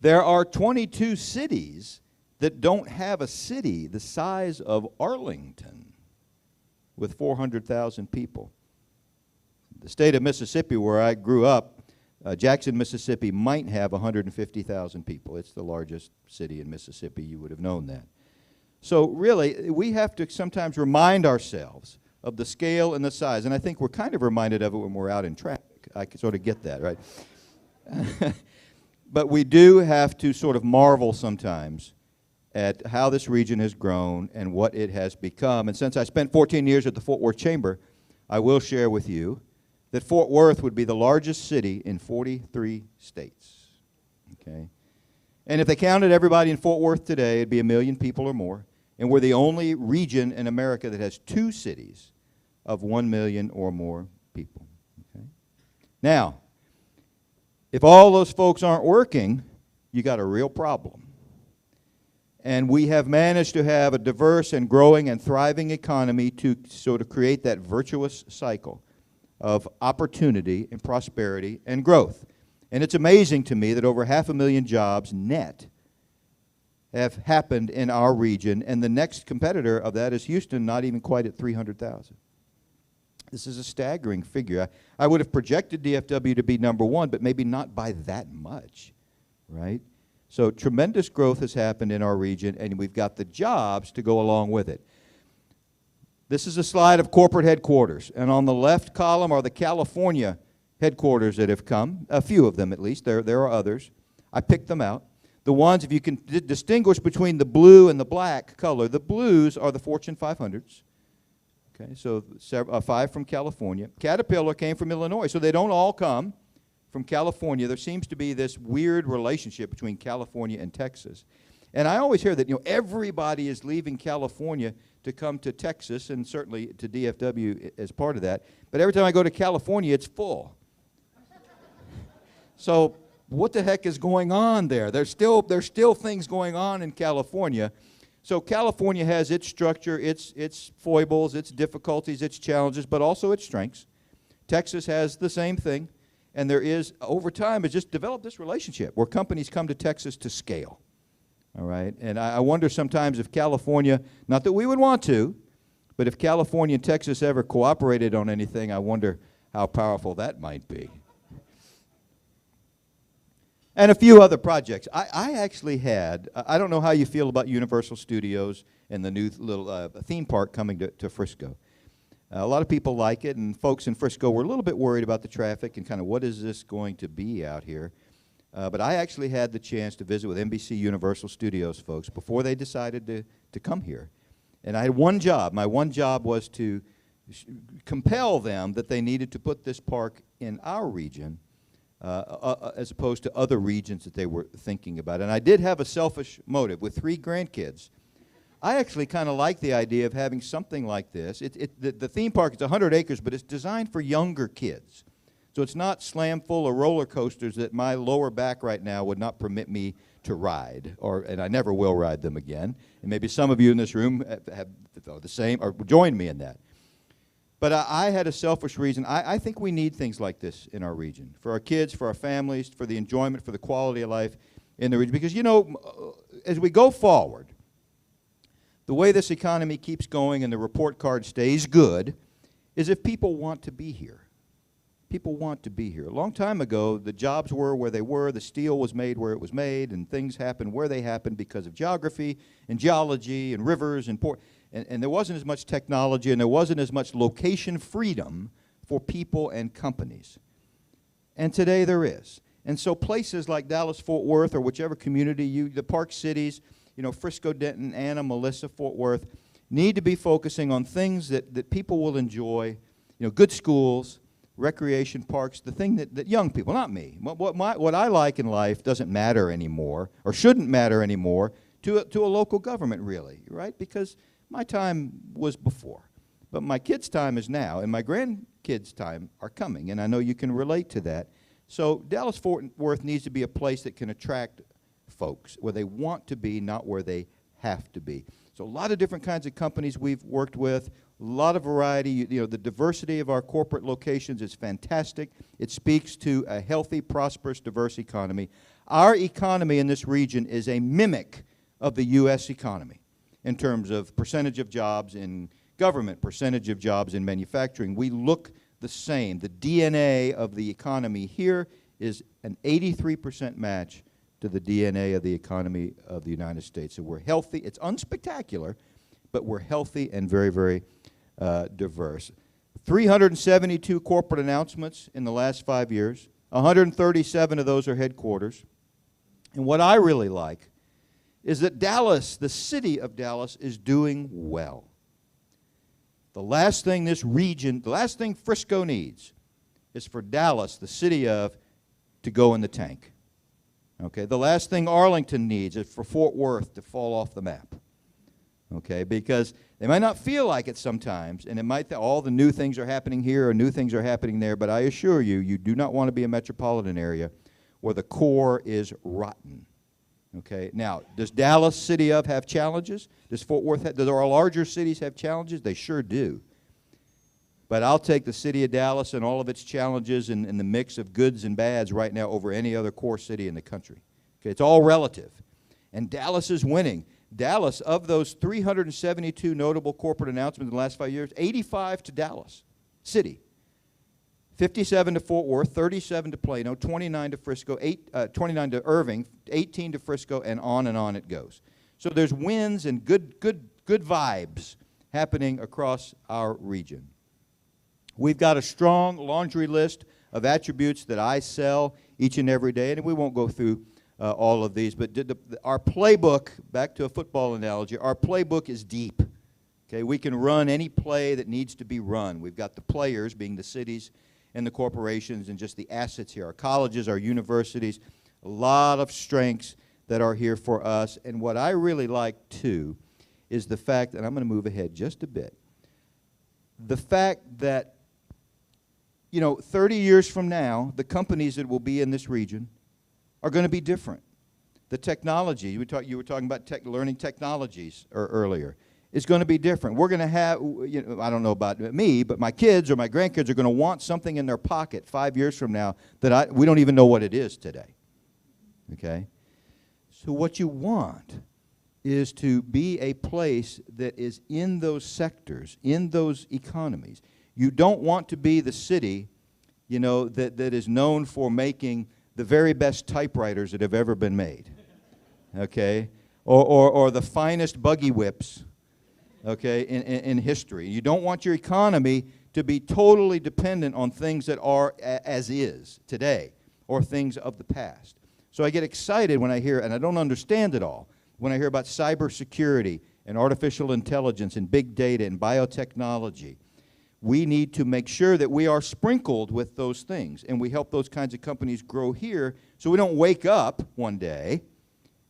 Speaker 17: There are 22 cities that don't have a city the size of Arlington with 400,000 people. The state of Mississippi, where I grew up, Jackson, Mississippi, might have 150,000 people. It's the largest city in Mississippi. You would have known that. So really, we have to sometimes remind ourselves of the scale and the size. And I think we're kind of reminded of it when we're out in traffic. I can sort of get that, right? But we do have to sort of marvel sometimes at how this region has grown and what it has become. And since I spent 14 years at the Fort Worth Chamber, I will share with you that Fort Worth would be the largest city in 43 states. Okay? And if they counted everybody in Fort Worth today, it'd be 1 million people or more. And we're the only region in America that has 2 cities of 1 million or more people. Okay? Now, if all those folks aren't working, you got a real problem. And we have managed to have a diverse and growing and thriving economy to sort of create that virtuous cycle of opportunity and prosperity and growth. And it's amazing to me that over 500,000 jobs net have happened in our region, and the next competitor of that is Houston, not even quite at 300,000. This is a staggering figure. I would have projected DFW to be #1, but maybe not by that much, right? So tremendous growth has happened in our region, and we've got the jobs to go along with it. This is a slide of corporate headquarters, and on the left column are the California headquarters that have come, a few of them at least. There are others. I picked them out. The ones, if you can distinguish between the blue and the black color, the blues are the Fortune 500s. Okay, so 5 from California. Caterpillar came from Illinois, so they don't all come from California. There seems to be this weird relationship between California and Texas. And I always hear that, everybody is leaving California to come to Texas, and certainly to DFW as part of that. But every time I go to California, it's full. So what the heck is going on there? There's still things going on in California. So California has its structure, its foibles, its difficulties, its challenges, but also its strengths. Texas has the same thing, and there is, over time, it's just developed this relationship where companies come to Texas to scale. All right, and I wonder sometimes if California, not that we would want to, but if California and Texas ever cooperated on anything, I wonder how powerful that might be. And a few other projects. I actually had, I don't know how you feel about Universal Studios and the new little theme park coming to Frisco. A lot of people like it, and folks in Frisco were a little bit worried about the traffic and kind of what is this going to be out here. But I actually had the chance to visit with NBC Universal Studios folks before they decided to come here. And I had one job. My one job was to compel them that they needed to put this park in our region as opposed to other regions that they were thinking about. And I did have a selfish motive. With 3 grandkids, I actually kind of like the idea of having something like this. The theme park is 100 acres, but it's designed for younger kids. So it's not slam full of roller coasters that my lower back right now would not permit me to ride, and I never will ride them again. And maybe some of you in this room have the same, or join me in that. But I had a selfish reason. I think we need things like this in our region, for our kids, for our families, for the enjoyment, for the quality of life in the region. Because, as we go forward, the way this economy keeps going and the report card stays good is if people want to be here. People want to be here. A long time ago, the jobs were where they were, the steel was made where it was made, and things happened where they happened because of geography and geology and rivers and port. And there wasn't as much technology, and there wasn't as much location freedom for people and companies. And today there is. And so places like Dallas, Fort Worth, or whichever community the Park Cities, Frisco, Denton, Anna, Melissa, Fort Worth, need to be focusing on things that people will enjoy, good schools, recreation parks, the thing that young people, not me, what I like in life doesn't matter anymore, or shouldn't matter anymore to a local government, really, right? Because my time was before, but my kids' time is now, and my grandkids' time are coming, and I know you can relate to that. So Dallas Fort Worth needs to be a place that can attract folks where they want to be, not where they have to be. So a lot of different kinds of companies we've worked with, a lot of variety. The diversity of our corporate locations is fantastic. It speaks to a healthy, prosperous, diverse economy. Our economy in this region is a mimic of the U.S. economy in terms of percentage of jobs in government, percentage of jobs in manufacturing. We look the same. The DNA of the economy here is an 83% match to the DNA of the economy of the United States. So we're healthy. It's unspectacular, but we're healthy and very, very diverse. 372 corporate announcements in the last 5 years. 137 of those are headquarters. And what I really like is that Dallas, the city of Dallas, is doing well. The last thing this region, the last thing Frisco needs is for Dallas, the city of, to go in the tank. Okay, the last thing Arlington needs is for Fort Worth to fall off the map. Okay, because they might not feel like it sometimes, and it might all the new things are happening here or new things are happening there, but I assure you, you do not want to be a metropolitan area where the core is rotten. Okay, now, does Dallas City of have challenges? Does Fort Worth have, do our larger cities have challenges? They sure do. But I'll take the city of Dallas and all of its challenges and the mix of goods and bads right now over any other core city in the country. Okay, it's all relative. And Dallas is winning. Dallas, of those 372 notable corporate announcements in the last 5 years, 85 to Dallas City. 57 to Fort Worth, 37 to Plano, 29 to Frisco, 29 to Irving, 18 to Frisco, and on it goes. So there's wins and good vibes happening across our region. We've got a strong laundry list of attributes that I sell each and every day, and we won't go through all of these, but our playbook, back to a football analogy, our playbook is deep. Okay, we can run any play that needs to be run. We've got the players, being the cities and the corporations, and just the assets here. Our colleges, our universities, a lot of strengths that are here for us. And what I really like, too, is the fact, and I'm going to move ahead just a bit, the fact that 30 years from now, the companies that will be in this region are going to be different. The technology, you were talking about learning technologies earlier, is going to be different. We're going to have, I don't know about me, but my kids or my grandkids are going to want something in their pocket 5 years from now that we don't even know what it is today. Okay? So what you want is to be a place that is in those sectors, in those economies. You don't want to be the city, that is known for making the very best typewriters that have ever been made, okay? Or the finest buggy whips, okay, in history. You don't want your economy to be totally dependent on things that are as is today or things of the past. So I get excited when I hear, and I don't understand it all, when I hear about cybersecurity and artificial intelligence and big data and biotechnology. We need to make sure that we are sprinkled with those things, and we help those kinds of companies grow here so we don't wake up one day,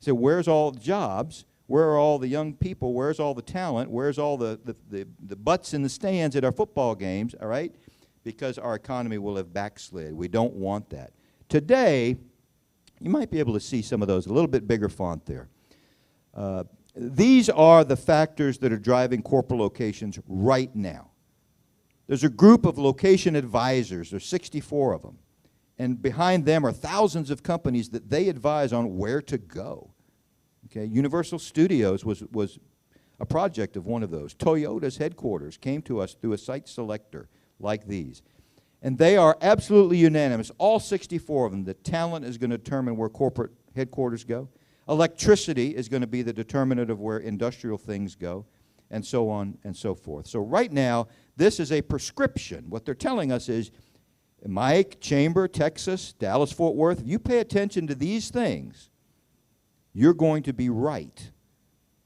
Speaker 17: say, where's all the jobs? Where are all the young people? Where's all the talent? Where's all the butts in the stands at our football games, all right? Because our economy will have backslid. We don't want that. Today, you might be able to see some of those, a little bit bigger font there. These are the factors that are driving corporate locations right now. There's a group of location advisors, there's 64 of them, and behind them are thousands of companies that they advise on where to go. Okay, Universal Studios was a project of one of those. Toyota's headquarters came to us through a site selector like these. And they are absolutely unanimous, all 64 of them, that talent is going to determine where corporate headquarters go. Electricity is going to be the determinant of where industrial things go, and so on and so forth. So right now, this is a prescription. What they're telling us is, Mike, Chamber, Texas, Dallas, Fort Worth, if you pay attention to these things, you're going to be right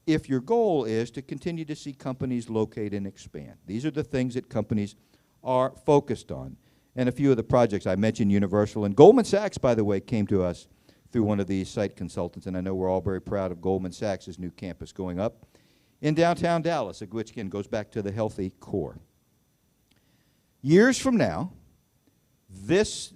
Speaker 17: if your goal is to continue to see companies locate and expand. These are the things that companies are focused on. And a few of the projects I mentioned, Universal. And Goldman Sachs, by the way, came to us through one of these site consultants, and I know we're all very proud of Goldman Sachs' new campus going up in downtown Dallas, which again goes back to the healthy core. Years from now, there's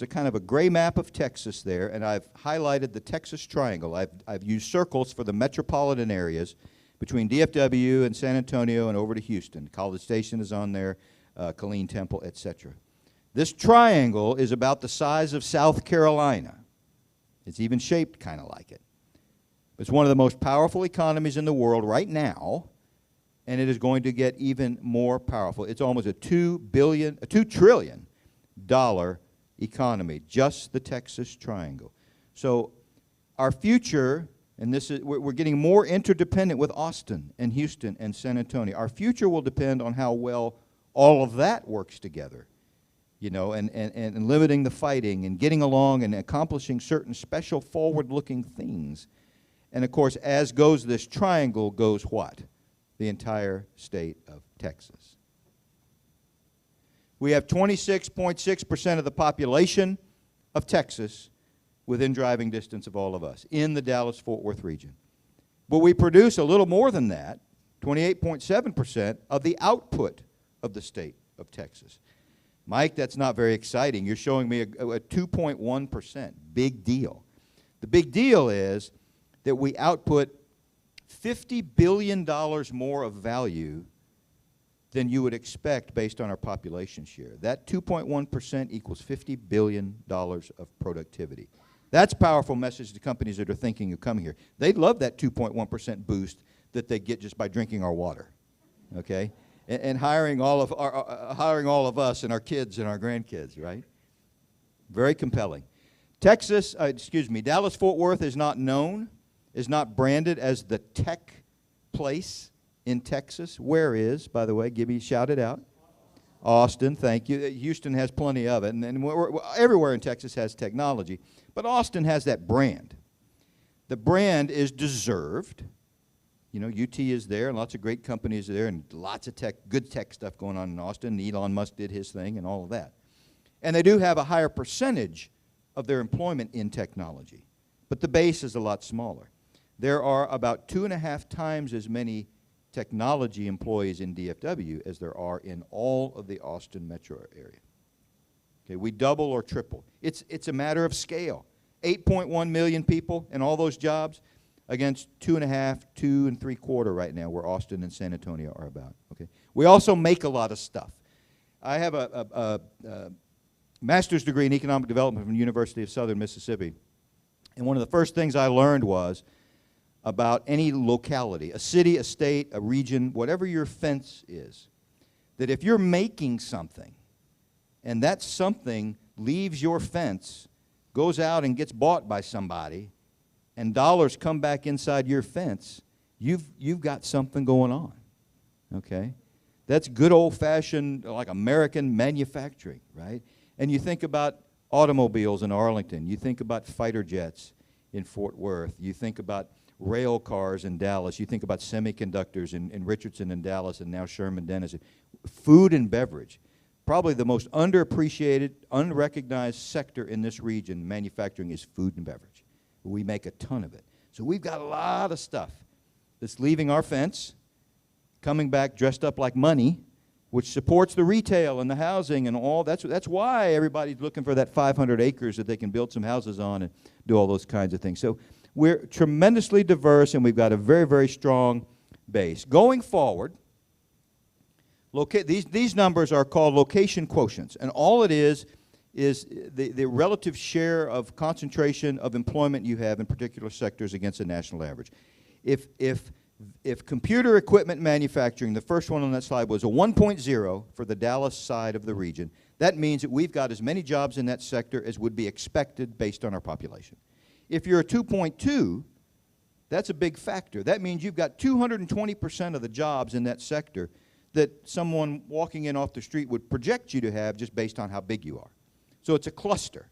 Speaker 17: a kind of a gray map of Texas there, and I've highlighted the Texas Triangle. I've used circles for the metropolitan areas between DFW and San Antonio and over to Houston. College Station is on there, Killeen Temple, etc. This triangle is about the size of South Carolina. It's even shaped kind of like it. It's one of the most powerful economies in the world right now, and it is going to get even more powerful. It's almost a $2 trillion economy, just the Texas Triangle. So our future, and this is, we're getting more interdependent with Austin and Houston and San Antonio. Our future will depend on how well all of that works together, you know, and limiting the fighting and getting along and accomplishing certain special forward-looking things. And of course, as goes this triangle, goes what? The entire state of Texas. We have 26.6% of the population of Texas within driving distance of all of us in the Dallas-Fort Worth region. But we produce a little more than that, 28.7% of the output of the state of Texas. Mike, that's not very exciting. You're showing me a 2.1%. Big deal. The big deal is that we output $50 billion more of value than you would expect based on our population share. That 2.1% equals $50 billion of productivity. That's a powerful message to companies that are thinking of coming here. They'd love that 2.1% boost that they get just by drinking our water, okay? And hiring all of us and our kids and our grandkids, right? Very compelling. Dallas-Fort Worth is not known, is not branded as the tech place in Texas. Where is, by the way, shout it out. Austin, thank you. Houston has plenty of it, and everywhere in Texas has technology. But Austin has that brand. The brand is deserved. You know, UT is there, and lots of great companies are there, and lots of good tech stuff going on in Austin. Elon Musk did his thing and all of that. And they do have a higher percentage of their employment in technology. But the base is a lot smaller. There are about 2.5 times as many technology employees in DFW as there are in all of the Austin metro area. Okay, we double or triple. It's a matter of scale. 8.1 million people in all those jobs against 2.5, 2 3/4 right now, where Austin and San Antonio are about. Okay, we also make a lot of stuff. I have a master's degree in economic development from the University of Southern Mississippi, and one of the first things I learned was about any locality, a city, a state, a region, whatever your fence is, that if you're making something and that something leaves your fence, goes out and gets bought by somebody, and dollars come back inside your fence, you've got something going on, okay? That's good old-fashioned, like American manufacturing, right? And you think about automobiles in Arlington, you think about fighter jets in Fort Worth, you think about rail cars in Dallas, you think about semiconductors in Richardson and Dallas, and now Sherman Dennis. Food and beverage, probably the most underappreciated, unrecognized sector in this region, manufacturing, is food and beverage. We make a ton of it. So we've got a lot of stuff that's leaving our fence, coming back dressed up like money, which supports the retail and the housing and all. That's why everybody's looking for that 500 acres that they can build some houses on and do all those kinds of things. So we're tremendously diverse, and we've got a very, very strong base. Going forward, these numbers are called location quotients, and all it is the relative share of concentration of employment you have in particular sectors against the national average. If computer equipment manufacturing, the first one on that slide, was a 1.0 for the Dallas side of the region, that means that we've got as many jobs in that sector as would be expected based on our population. If you're a 2.2, that's a big factor. That means you've got 220% of the jobs in that sector that someone walking in off the street would project you to have just based on how big you are. So it's a cluster.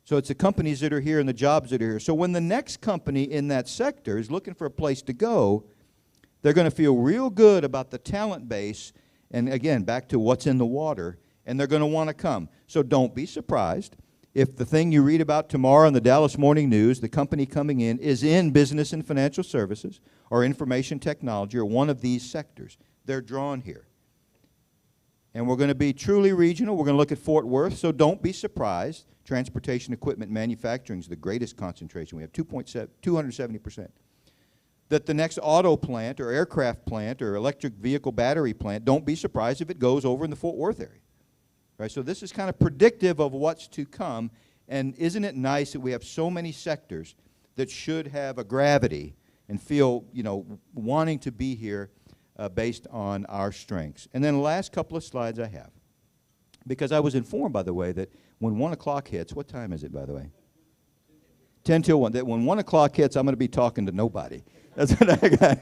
Speaker 17: So it's the companies that are here and the jobs that are here. So when the next company in that sector is looking for a place to go, they're going to feel real good about the talent base, and again, back to what's in the water, and they're going to want to come. So don't be surprised if the thing you read about tomorrow in the Dallas Morning News, the company coming in, is in business and financial services or information technology or one of these sectors. They're drawn here. And we're going to be truly regional. We're going to look at Fort Worth, so don't be surprised. Transportation equipment manufacturing is the greatest concentration. We have 270%. That the next auto plant or aircraft plant or electric vehicle battery plant, don't be surprised if it goes over in the Fort Worth area. Right? So this is kind of predictive of what's to come. And isn't it nice that we have so many sectors that should have a gravity and feel, you know, wanting to be here based on our strengths. And then the last couple of slides I have. Because I was informed, by the way, that when 1 o'clock hits, what time is it, by the way? 10 till 1. That when 1 o'clock hits, I'm going to be talking to nobody. That's what I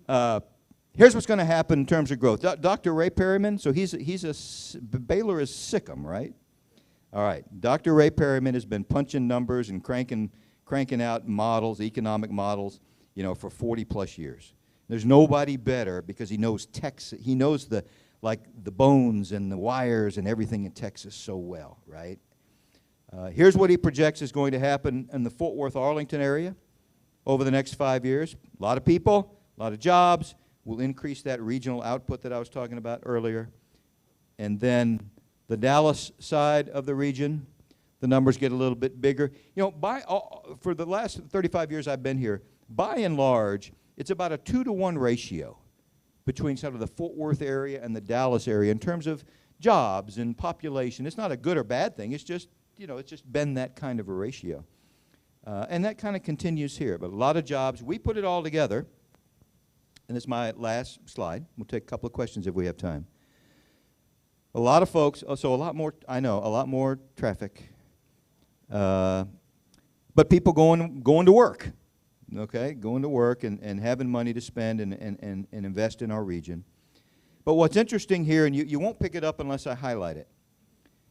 Speaker 17: got. Here's what's going to happen in terms of growth. Dr. Ray Perryman, so Baylor is Sikkim, right? All right. Dr. Ray Perryman has been punching numbers and cranking out models, economic models, you know, for 40-plus years. There's nobody better because he knows Texas. He knows the bones and the wires and everything in Texas so well, right? Here's what he projects is going to happen in the Fort Worth, Arlington area over the next 5 years. A lot of people, a lot of jobs. We'll increase that regional output that I was talking about earlier. And then the Dallas side of the region, the numbers get a little bit bigger. You know, for the last 35 years I've been here, by and large, it's about a 2-to-1 ratio between sort of the Fort Worth area and the Dallas area in terms of jobs and population. It's not a good or bad thing. It's just, you know, it's just been that kind of a ratio. And that kind of continues here. But a lot of jobs. We put it all together. And this is my last slide. We'll take a couple of questions if we have time. A lot of folks, so a lot more, I know, a lot more traffic. But people going to work. Okay, going to work and having money to spend and invest in our region. But what's interesting here, and you won't pick it up unless I highlight it,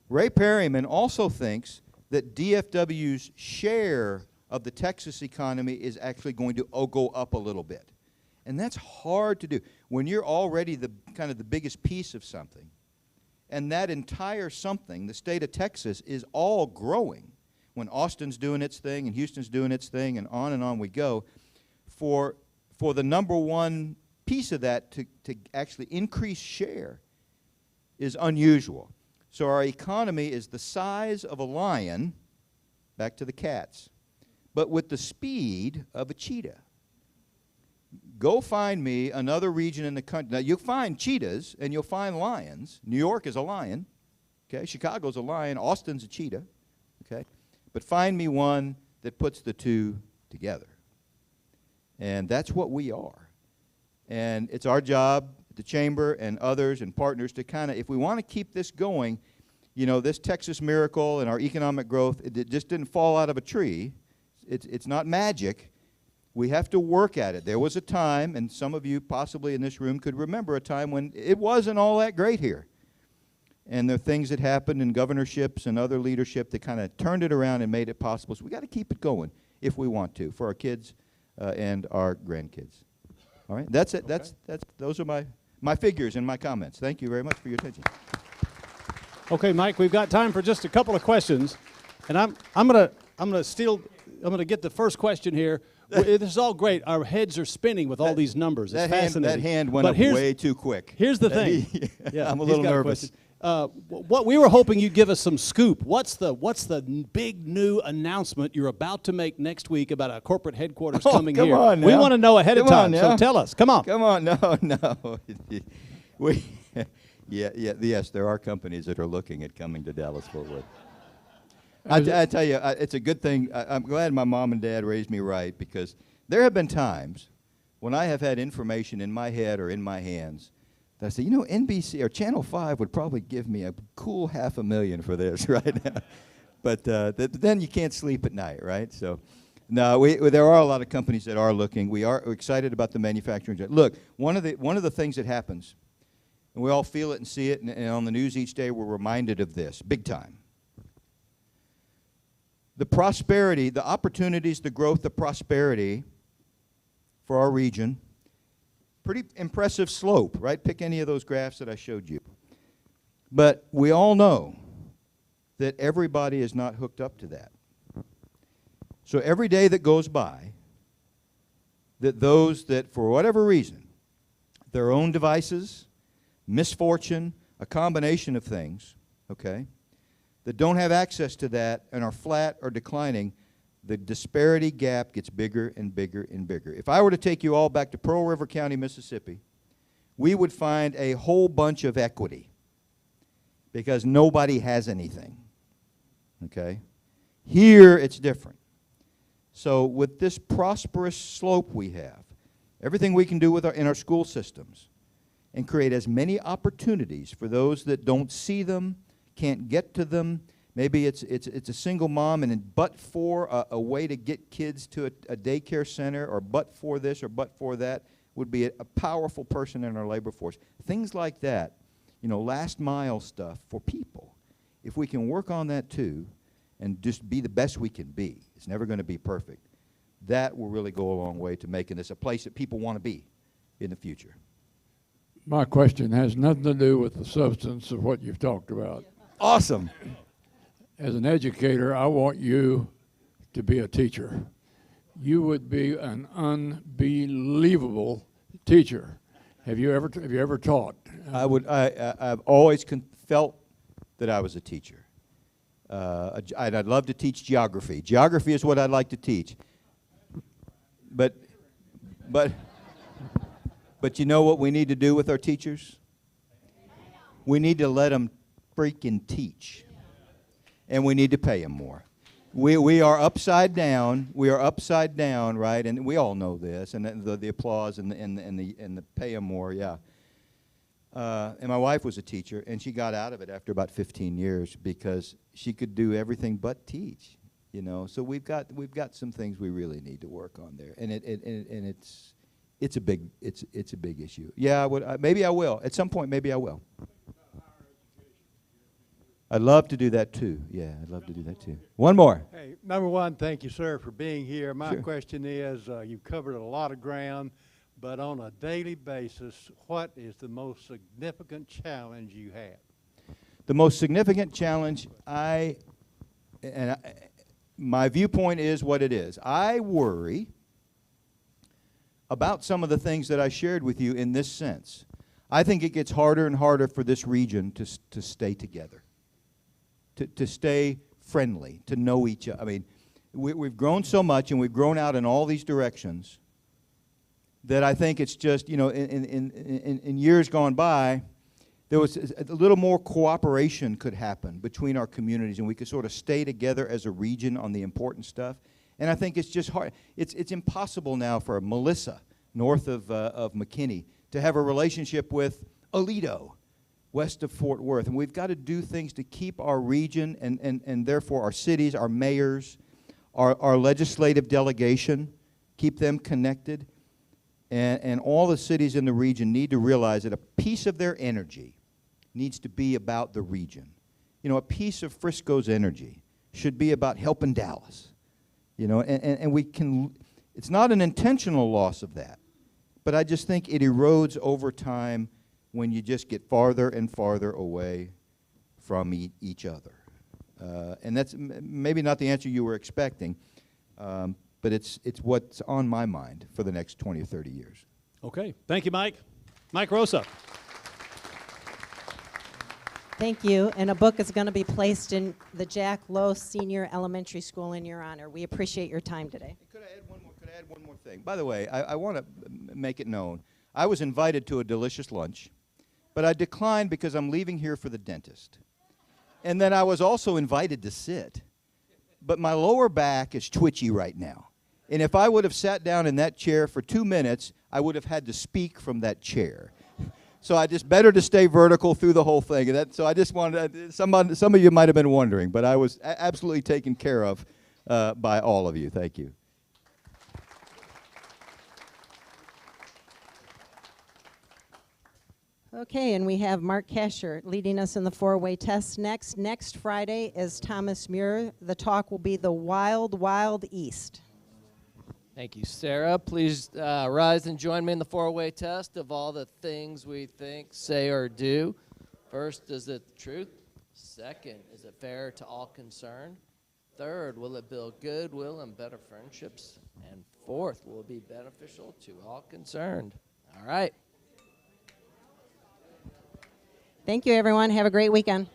Speaker 17: Ray Perryman also thinks that DFW's share of the Texas economy is actually going to go up a little bit. And that's hard to do. When you're already kind of the biggest piece of something, and that entire something, the state of Texas, is all growing, when Austin's doing its thing and Houston's doing its thing and on we go, for the number one piece of that to actually increase share is unusual. So our economy is the size of a lion, back to the cats, but with the speed of a cheetah. Go find me another region in the country. Now, you'll find cheetahs and you'll find lions. New York is a lion. Okay, Chicago's a lion. Austin's a cheetah. Okay, but find me one that puts the two together. And that's what we are. And it's our job, the Chamber and others and partners, to kind of, if we want to keep this going, you know, this Texas miracle and our economic growth, it just didn't fall out of a tree. It's not magic. We have to work at it. There was a time, and some of you possibly in this room could remember a time when it wasn't all that great here. And there are things that happened in governorships and other leadership that kind of turned it around and made it possible. So we got to keep it going if we want to, for our kids and our grandkids. All right, that's it. Okay. Those are my figures and my comments. Thank you very much for your attention.
Speaker 16: Okay, Mike, we've got time for just a couple of questions, and I'm gonna get the first question here. This is all great. Our heads are spinning with all these numbers. It's fascinating.
Speaker 17: That hand went up way too quick.
Speaker 16: Here's the thing. Yeah,
Speaker 17: I'm a little nervous.
Speaker 16: What we were hoping you'd give us some scoop. What's the big new announcement you're about to make next week about a corporate headquarters coming here?
Speaker 17: On now.
Speaker 16: We want to know ahead of time. So tell us. Come on.
Speaker 17: Come on. No. Yes, there are companies that are looking at coming to Dallas-Fort Worth. I tell you, it's a good thing. I'm glad my mom and dad raised me right, because there have been times when I have had information in my head or in my hands that I say, you know, NBC or Channel 5 would probably give me a cool $500,000 for this right now. But then you can't sleep at night, right? So, no, there are a lot of companies that are looking. We are excited about the manufacturing. Look, one of the things that happens And we all feel it and see it, and on the news each day we're reminded of this, big time. The prosperity, the opportunities, the growth, the prosperity for our region, pretty impressive slope, right? Pick any of those graphs that I showed you. But we all know that everybody is not hooked up to that. So every day that goes by, that those that, for whatever reason, their own devices, misfortune, a combination of things, okay, that don't have access to that and are flat or declining, the disparity gap gets bigger and bigger and bigger. If I were to take you all back to Pearl River County, Mississippi, we would find a whole bunch of equity because nobody has anything, okay? Here, it's different. So with this prosperous slope we have, everything we can do with in our school systems and create as many opportunities for those that don't see them, can't get to them. Maybe it's a single mom, and but for a way to get kids to a daycare center, or but for this or but for that, would be a powerful person in our labor force. Things like that, you know, last mile stuff for people. If we can work on that too, and just be the best we can be, it's never going to be perfect, that will really go a long way to making this a place that people want to be in the future.
Speaker 7: My question has nothing to do with the substance of what you've talked about.
Speaker 17: Awesome.
Speaker 7: As an educator, I want you to be a teacher. You would be an unbelievable teacher. Have you ever taught?
Speaker 17: I've always felt that I was a teacher. I'd love to teach geography. Geography is what I'd like to teach. But you know what we need to do with our teachers? We need to let them freaking teach. And we need to pay them more. We are upside down. We are upside down, right? And we all know this. And the applause and the pay them more, yeah. And my wife was a teacher, and she got out of it after about 15 years because she could do everything but teach, you know. So we've got some things we really need to work on there, and it's a big issue. Yeah, maybe I will at some point. Maybe I will. I'd love to do that too. Yeah, I'd love to do that too. One more.
Speaker 2: Hey, number one, thank you, sir, for being here. My
Speaker 17: Sure.
Speaker 2: question is, you've covered a lot of ground, but on a daily basis, what is the most significant challenge you have?
Speaker 17: The most significant challenge, my viewpoint is what it is. I worry about some of the things that I shared with you in this sense. I think it gets harder and harder for this region to stay together, to stay friendly, to know each other. I mean, we've grown so much and we've grown out in all these directions that I think it's just, you know, in years gone by, there was a little more cooperation could happen between our communities, and we could sort of stay together as a region on the important stuff. And I think it's just hard. It's impossible now for Melissa, north of McKinney, to have a relationship with Aledo, west of Fort Worth. And we've got to do things to keep our region and therefore our cities, our mayors, our legislative delegation, keep them connected. And all the cities in the region need to realize that a piece of their energy needs to be about the region. You know, a piece of Frisco's energy should be about helping Dallas. You know, and we can, it's not an intentional loss of that, but I just think it erodes over time when you just get farther and farther away from each other. And that's maybe not the answer you were expecting, but it's what's on my mind for the next 20 or 30 years.
Speaker 16: Okay. Thank you, Mike. Mike Rosa.
Speaker 1: Thank you. And a book is going to be placed in the Jack Lowe Senior Elementary School in your honor. We appreciate your time today.
Speaker 17: Could I add one more thing? By the way, I want to make it known. I was invited to a delicious lunch, but I declined because I'm leaving here for the dentist. And then I was also invited to sit. But my lower back is twitchy right now. And if I would have sat down in that chair for 2 minutes, I would have had to speak from that chair. So I just better to stay vertical through the whole thing. And so I just wanted, some of you might have been wondering, but I was absolutely taken care of by all of you. Thank you.
Speaker 1: Okay, and we have Mark Kasher leading us in the four-way test next. Next Friday is Thomas Muir. The talk will be the Wild, Wild East.
Speaker 18: Thank you, Sarah. Please rise and join me in the four-way test of all the things we think, say, or do. First, is it the truth? Second, is it fair to all concerned? Third, will it build goodwill and better friendships? And fourth, will it be beneficial to all concerned? All right.
Speaker 1: Thank you, everyone. Have a great weekend.